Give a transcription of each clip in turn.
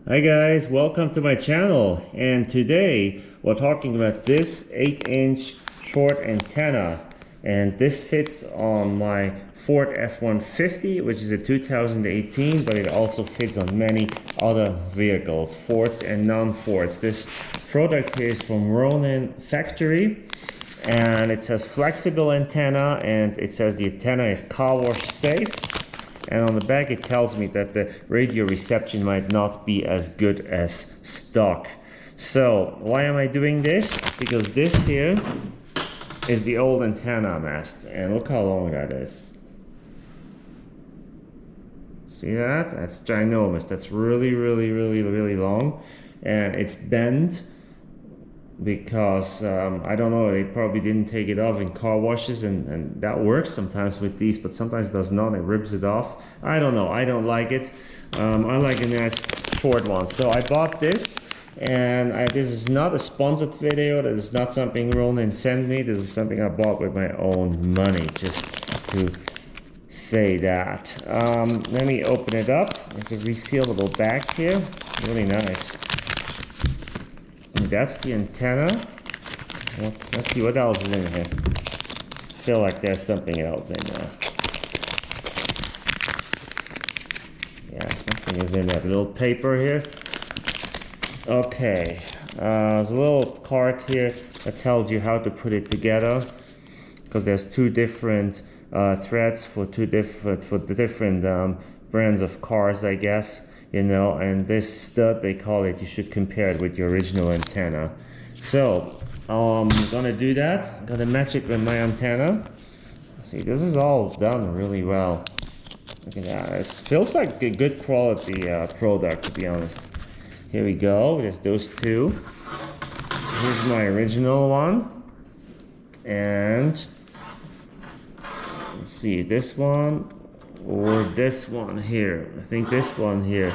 Hi guys, welcome to my channel, and today we're talking about this 8-inch short antenna, and this fits on my Ford F-150, which is a 2018, but it also fits on many other vehicles, Fords and non-Fords. This product is from Ronin factory, and it says flexible antenna, and it says the antenna is car wash safe. And on the back it tells me that the radio reception might not be as good as stock. So why am I doing this? Because this here is the old antenna mast, and look how long that is. See that? That's ginormous. That's really long, and it's bent because I don't know, they probably didn't take it off in car washes, and that works sometimes with these, but sometimes it does not. It rips it off. I don't know, I don't like it. I like a nice short one, so I bought this, and this is not a sponsored video. This is not something Ronin sent me. This is something I bought with my own money, just to say that. Let me open it up. It's a resealable bag here, really nice. That's the antenna. Let's see what else is in here. I feel like there's something else in there. Yeah, something is in that little paper here. Okay, there's a little card here that tells you how to put it together, because there's two different threads for the different brands of cars, I guess. You know, and this stud, they call it, you should compare it with your original antenna. So I'm gonna do that. I'm gonna match it with my antenna. See, this is all done really well. Look at that. It feels like a good quality product, to be honest. Here we go. There's those two. Here's my original one, and let's see, this one or this one here. I think this one here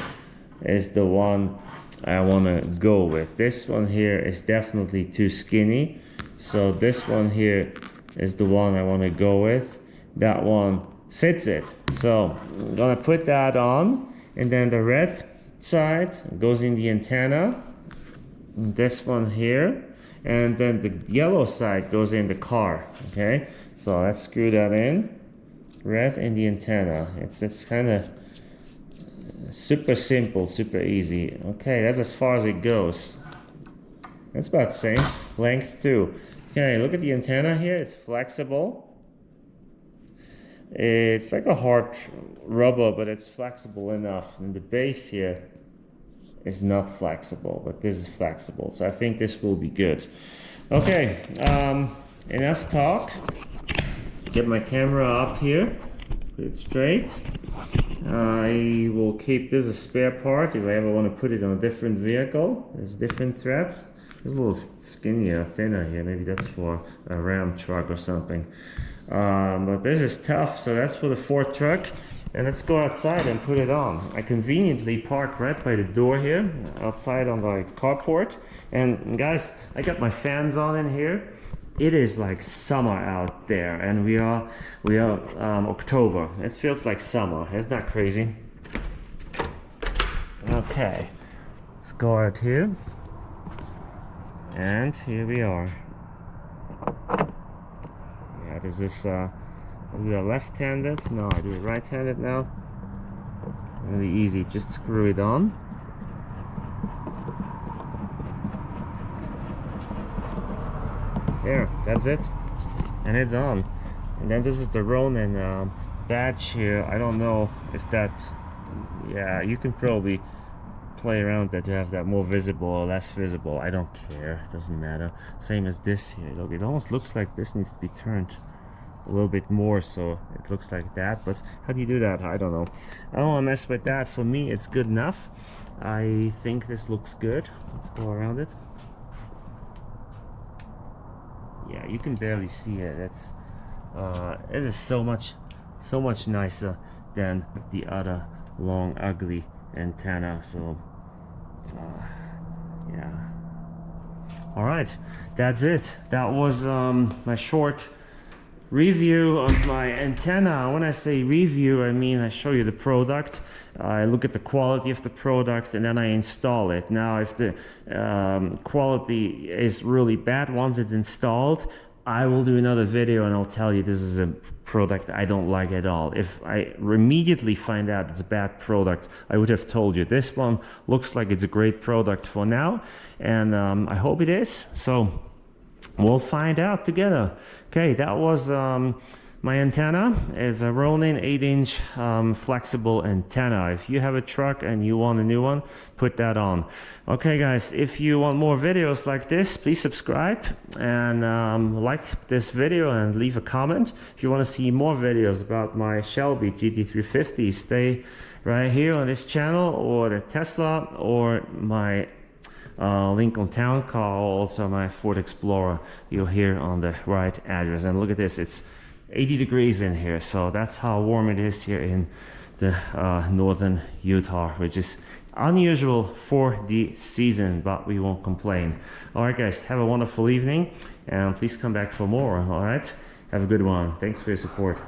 is the one I want to go with. This one here is definitely too skinny, so this one here is the one I want to go with. That one fits it, so I'm gonna put that on, and then the red side goes in the antenna, this one here, and then the yellow side goes in the car. Okay, so let's screw that in. Red in the antenna. It's kind of super simple, super easy. Okay, that's as far as it goes. That's about the same length too. Okay, look at the antenna here. It's flexible. It's like a hard rubber, but it's flexible enough. And the base here is not flexible, but this is flexible. So I think this will be good. Okay, enough talk. Get my camera up here, put it straight. I will keep this a spare part if I ever want to put it on a different vehicle. There's different threads. There's a little skinnier, thinner here. Maybe that's for a Ram truck or something. But this is tough, so that's for the Ford truck. And let's go outside and put it on. I conveniently parked right by the door here, outside on the carport. And guys, I got my fans on in here. It is like summer out there, and we are October. It feels like summer. Isn't that crazy? Okay, let's go out here, and here we are. Yeah, this is I do it left-handed. No, I do it right-handed now. Really easy. Just screw it on. There, that's it, and it's on. And then this is the Ronin badge here. I don't know if that's, yeah, you can probably play around that to have that more visible or less visible. I don't care, it doesn't matter. Same as this here. Look, it almost looks like this needs to be turned a little bit more so it looks like that, but how do you do that? I don't know. I don't want to mess with that. For me, it's good enough. I think this looks good. Let's go around it. Yeah, you can barely see it. It's this is so much nicer than the other long ugly antenna. So yeah, all right, that's it. That was my short review of my antenna. When I say review, I mean I show you the product, I look at the quality of the product, and then I install it. Now if the quality is really bad once it's installed, I will do another video and I'll tell you this is a product I don't like at all. If I immediately find out it's a bad product, I would have told you. This one looks like it's a great product for now, and I hope it is. So we'll find out together. Okay, that was my antenna. It's a Ronin 8-inch flexible antenna. If you have a truck and you want a new one, put that on. Okay guys, if you want more videos like this, please subscribe and like this video and leave a comment. If you want to see more videos about my Shelby GT350, stay right here on this channel, or the Tesla, or my Lincoln Town Car, also my Ford Explorer. You'll hear on the right address. And look at this, it's 80 degrees in here, so that's how warm it is here in the northern Utah, which is unusual for the season, but we won't complain. All right guys, have a wonderful evening, and please come back for more. All right, have a good one. Thanks for your support.